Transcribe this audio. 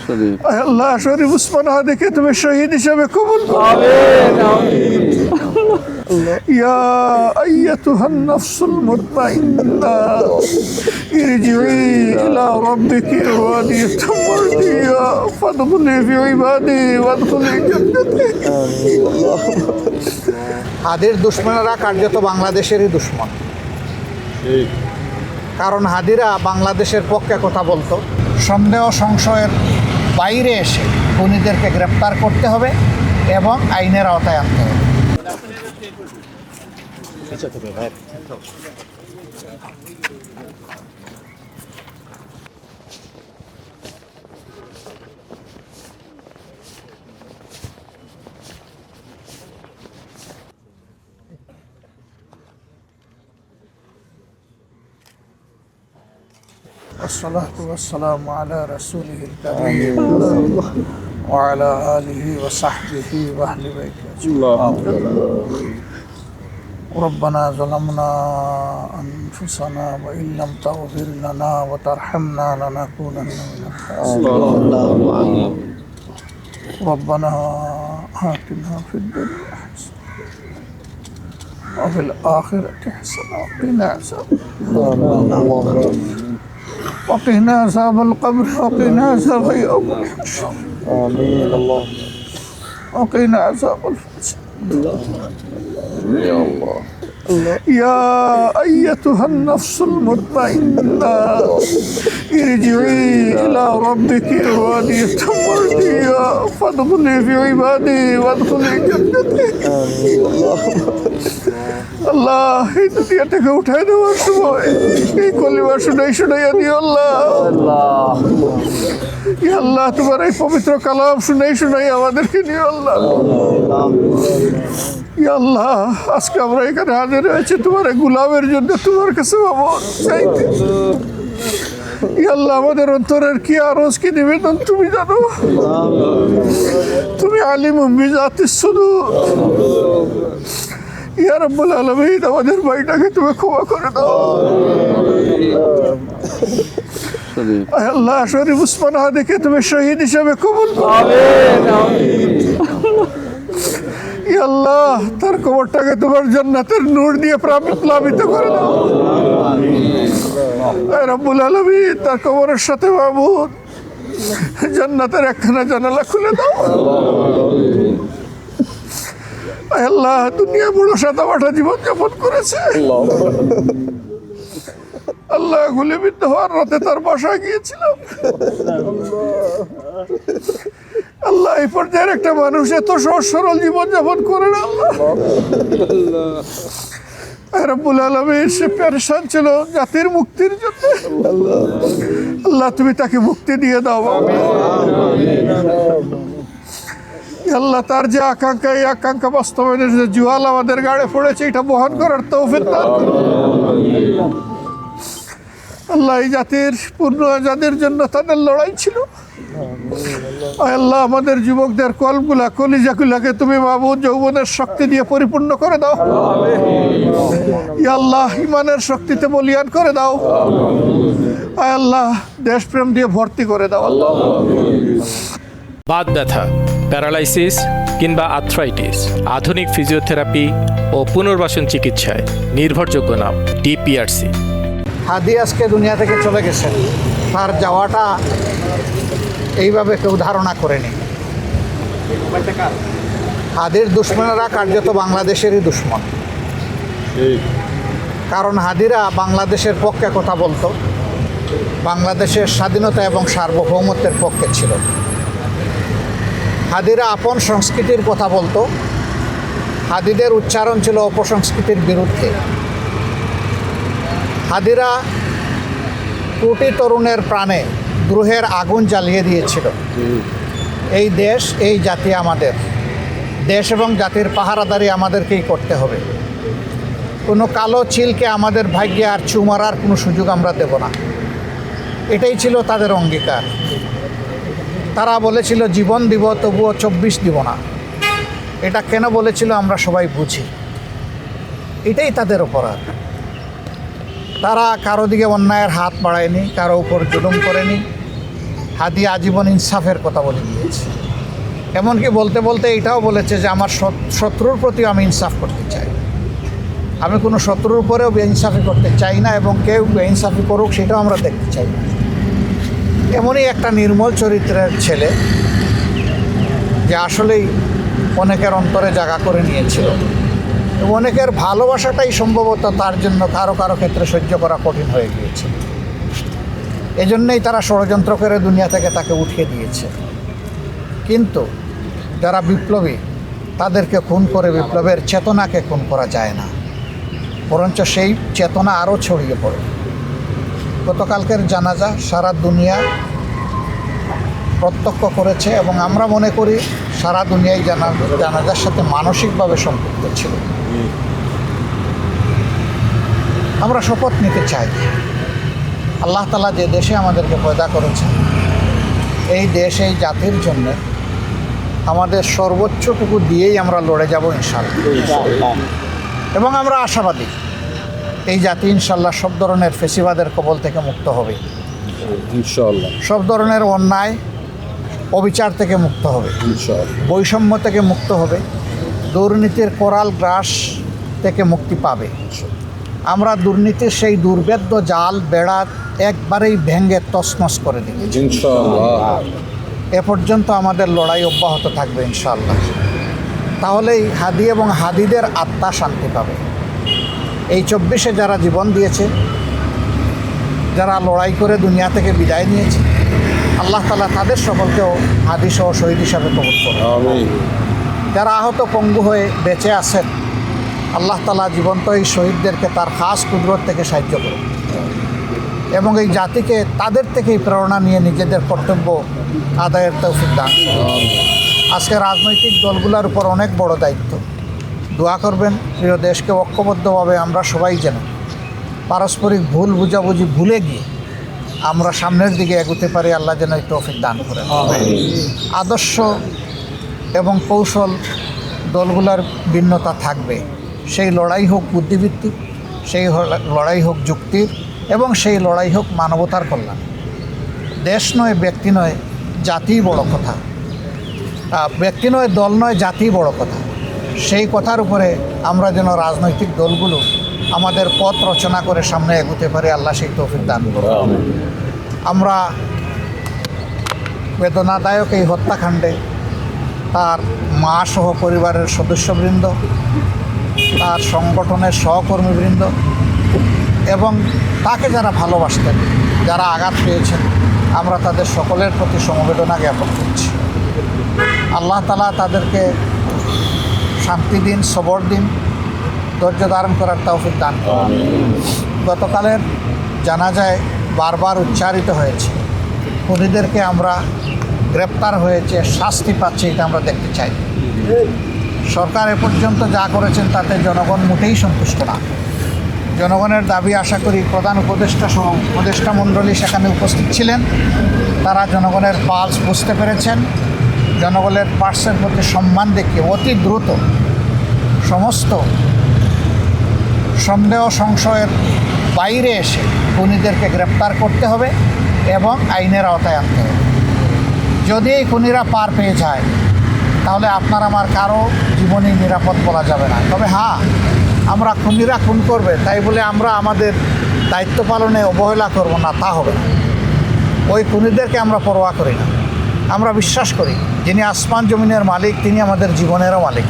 আল্লাহ শরীফ উসমান হাদিকে তুমি শহীদ হিসেবে কবুল করো। ইয়া আইয়াতুহান নাফসুল মুতমাইন্না ইরজিই ইলা রাব্বিকি রাদিয়াতাম মারদিয়া ফাদখুলি ফি ইবাদি ওয়াদখুলি জান্নাতি। হাদির দুশ্মনেরা কার্যত বাংলাদেশেরই দুশ্মন, কারণ হাদিরা বাংলাদেশের পক্ষে কথা বলতো। সন্দেহ সংশয়ের বাইরে এসে খুনিদেরকে গ্রেপ্তার করতে হবে এবং আইনের আওতায় আনতে হবে। والصلاة والسلام على رسوله الكريم وعلى آله وصحبه وأهل بيته. ربنا ظلمنا أنفسنا وإن لم تغفر لنا وترحمنا لنكونن من الخاسرين. ربنا آتنا في الدنيا حسنة وفي الآخرة حسنة وقنا عذاب وقنا عذاب القبر وقنا عذاب يوم الحشر. آمين. اللهم وقنا عذاب الفسق. يا الله. يا أيتها النفس المطمئنة ارجعي إلى ربك راضية مرضية فادخلي في عبادي وادخلي جنتي. আল্লাহ এই দুনিয়া থেকে উঠাই দেওয়ার সময় এই কলিমা শুনাইয়া দিও আল্লাহ। আল্লাহ তোমার এই পবিত্র কালাম শুনাই আমাদেরকে নিও আল্লাহ। আল্লাহ আজকে আমরা এখানে হাজির হয়েছি তোমার গুলামের জন্য, তোমার কাছে চাইতে। আল্লাহ আমাদের অন্তরের কি আরজ কি নিবেদন তুমি জানো। তুমি আলিম বিজাতিস সুদূর। ইয়া রাব্বুল আলামিন আমাদের ভাইটাকে তুমি ক্ষমা করে দাও। আল্লাহ শরীফ উসমান হাদিকে তুমি শহীদ হিসেবে কবুল করো। ইয়া আল্লাহ তার কবরটাকে তোমার জান্নাতের নূর দিয়ে প্লাবিত করে দাও। ইয়া রাব্বুল আলামিন তার কবরের সাথে মাবুদ জান্নাতের একখানা জানালা খুলে দাও। আল্লাহ দুনিয়া বড় সাদামাটা জীবন যাপন করেছে। আল্লাহ গুলিবিদ্ধ হওয়ার রাতে তার বাসায় গিয়েছিলাম। আল্লাহ এই পর্যায়ের একটা মানুষ এত সহজ সরল জীবন যাপন করে না। আল্লাহ রব্বুল আলামিন সে পেরেশান ছিল জাতির মুক্তির জন্য। আল্লাহ তুমি তাকে মুক্তি দিয়ে দাও। আল্লাহ তার যে আকাঙ্ক্ষা, এই আকাঙ্ক্ষা বাস্তবায়নের যে জুয়াল আমাদের গাড়ে পড়েছে এটা বহন করার তৌফিক দান করো। আল্লাহ এই জাতির পূর্ণ আজাদের জন্য তাদের লড়াই ছিল। আল্লাহ আমাদের যুবকদের কলগুলা কলিজাগুলাকে তুমি মাবুদ যৌবনের শক্তি দিয়ে পরিপূর্ণ করে দাও। আল্লাহ ইমানের শক্তিতে বলিয়ান করে দাও। আল্লাহ দেশপ্রেম দিয়ে ভর্তি করে দাও। আল্লাহ বাত ব্যথা, প্যারালাইসিস কিংবা আর্থ্রাইটিস, আধুনিক ফিজিওথেরাপি ও পুনর্বাসন চিকিৎসায় নির্ভরযোগ্য নাম ডিপিআরসি। হাদি আজকে দুনিয়া থেকে চলে গেছেন, তার যাওয়াটা এইভাবে কেউ ধারণা করেনি। হাদির দুশ্মনেরা কার্যত বাংলাদেশেরই দুশ্মন, কারণ হাদিরা বাংলাদেশের পক্ষে কথা বলতো, বাংলাদেশের স্বাধীনতা এবং সার্বভৌমত্বের পক্ষে ছিল। হাদিরা আপন সংস্কৃতির কথা বলতো, হাদিদের উচ্চারণ ছিল অপসংস্কৃতির বিরুদ্ধে। হাদিরা কোটি তরুণের প্রাণে দ্রোহের আগুন জ্বালিয়ে দিয়েছিল। এই দেশ, এই জাতি আমাদের দেশ এবং জাতির পাহারাদারি আমাদেরকেই করতে হবে। কোনো কালো চিলকে আমাদের ভাগ্যে আর চুমারার কোনো সুযোগ আমরা দেব না। এটাই ছিল তাদের অঙ্গীকার। তারা বলেছিল জীবন দিব, তবুও 24 দিব না। এটা কেন বলেছিল আমরা সবাই বুঝি। এটাই তাদের অপরাধ। তারা কারো দিকে অন্যায়ের হাত বাড়ায়নি, কারো উপর জুলুম করেনি। হাদি আজীবন ইনসাফের কথা বলে দিয়েছে। এমনকি বলতে বলতে এটাও বলেছে যে আমার শত্রুর প্রতি আমি ইনসাফ করতে চাই, আমি কোনো শত্রুর উপরেও বেইনসাফি করতে চাই না, এবং কেউ বেইনসাফি করুক সেটাও আমরা দেখতে চাই না। এমনই একটা নির্মল চরিত্রের ছেলে যে আসলেই অনেকের অন্তরে জায়গা করে নিয়েছিল, এবং অনেকের ভালোবাসাটাই সম্ভবত তার জন্য কারো কারো ক্ষেত্রে সহ্য করা কঠিন হয়ে গিয়েছিল। এজন্যই তারা ষড়যন্ত্র করে দুনিয়া থেকে তাকে উঠিয়ে দিয়েছে। কিন্তু যারা বিপ্লবী তাদেরকে খুন করে বিপ্লবের চেতনাকে খুন করা যায় না, বরঞ্চ সেই চেতনা আরও ছড়িয়ে পড়ে। গতকালকের জানাজা সারা দুনিয়া প্রত্যক্ষ করেছে, এবং আমরা মনে করি সারা দুনিয়ায় জানাজার সাথে মানসিকভাবে সম্পৃক্ত ছিল। আমরা শপথ নিতে চাই, আল্লাহ তাআলা যে দেশে আমাদেরকে পয়দা করেছেন, এই দেশ এই জাতির জন্য আমাদের সর্বোচ্চটুকু দিয়েই আমরা লড়ে যাব ইনশাআল্লাহ। এবং আমরা আশাবাদী এই জাতি ইনশাআল্লাহ সব ধরনের ফেসিবাদের কবল থেকে মুক্ত হবে, ইনশাআল্লাহ। সব ধরনের অন্যায় অবিচার থেকে মুক্ত হবে, বৈষম্য থেকে মুক্ত হবে, দুর্নীতির কোরাল গ্রাস থেকে মুক্তি পাবে। আমরা দুর্নীতির সেই দুর্ভেদ্য জাল বেড়া একবারেই ভেঙে তছনছ করে দিই ইনশাআল্লাহ। এ পর্যন্ত আমাদের লড়াই অব্যাহত থাকবে ইনশাআল্লাহ। তাহলেই হাদি এবং হাদিদের আত্মা শান্তি পাবে। এই 24-এ যারা জীবন দিয়েছে, যারা লড়াই করে দুনিয়া থেকে বিদায় নিয়েছে, আল্লাহ তাআলা তাদের সকলকেও হাদি সহ শহীদ হিসাবে কবুল করুন। আমিন। যারা আহত পঙ্গু হয়ে বেঁচে আছেন, আল্লাহ তাআলা জীবন্ত এই শহীদদেরকে তার খাস কুদরত থেকে সাহায্য করুন, এবং এই জাতিকে তাদের থেকেই প্রেরণা নিয়ে নিজেদের কর্তব্য আদায়ের তৌফিক দান করুন। আজকে রাজনৈতিক দলগুলোর উপর অনেক বড় দায়িত্ব। দোয়া করবেন প্রিয় দেশকে ঐক্যবদ্ধভাবে আমরা সবাই যেন পারস্পরিক ভুল বুঝাবুঝি ভুলে গিয়ে আমরা সামনের দিকে এগোতে পারি। আল্লাহ যেন এই তৌফিক দান করেন। আদর্শ এবং কৌশল দলগুলোর ভিন্নতা থাকবে, সেই লড়াই হোক বুদ্ধিভিত্তিক, সেই লড়াই হোক যুক্তির, এবং সেই লড়াই হোক মানবতার কল্যাণ। দেশ নয়, ব্যক্তি নয়, জাতিই বড় কথা। ব্যক্তি নয়, দল নয়, জাতিই বড় কথা। সেই কথার উপরে আমরা যেন রাজনৈতিক দলগুলো আমাদের পথ রচনা করে সামনে এগোতে পারি। আল্লাহ সেই তৌফিক দান করুন। আমরা বেদনাদায়ক এই হত্যাকাণ্ডে তার মা সহ পরিবারের সদস্যবৃন্দ, তার সংগঠনের সহকর্মীবৃন্দ, এবং তাকে যারা ভালোবাসতেন, যারা আঘাত পেয়েছেন, আমরা তাদের সকলের প্রতি সমবেদনা জ্ঞাপন করছি। আল্লাহ তাআলা তাদেরকে শান্তি দিন, সবর দিন, ধৈর্য ধারণ করার তৌফিক দান করুন। গতকালের জানাজায় বারবার উচ্চারিত হয়েছে, খুনিদেরকে আমরা গ্রেপ্তার হয়েছে, শাস্তি পাচ্ছে, এটা আমরা দেখতে চাই। সরকার এ পর্যন্ত যা করেছেন তাতে জনগণ মোটেই সন্তুষ্ট না। জনগণের দাবি আশা করি প্রধান উপদেষ্টা সহ উপদেষ্টা মণ্ডলী সেখানে উপস্থিত ছিলেন, তারা জনগণের পালস বুঝতে পেরেছেন। জনগণের পার্সের প্রতি সম্মান দেখিয়ে অতি দ্রুত সমস্ত সন্দেহ সংশয়ের বাইরে এসে খুনিদেরকে গ্রেপ্তার করতে হবে এবং আইনের আওতায় আনতে হবে। যদি এই খুনিরা পার পেয়ে যায় তাহলে আপনার আমার কারো জীবনই নিরাপদ বলা যাবে না। তবে হ্যাঁ, আমরা খুনিরা খুন করবে তাই বলে আমরা আমাদের দায়িত্ব পালনে অবহেলা করব না, তা হবে না। ওই খুনিদেরকে আমরা পরোয়া করি না। আমরা বিশ্বাস করি যিনি আসমান জমিনের মালিক তিনি আমাদের জীবনেরও মালিক।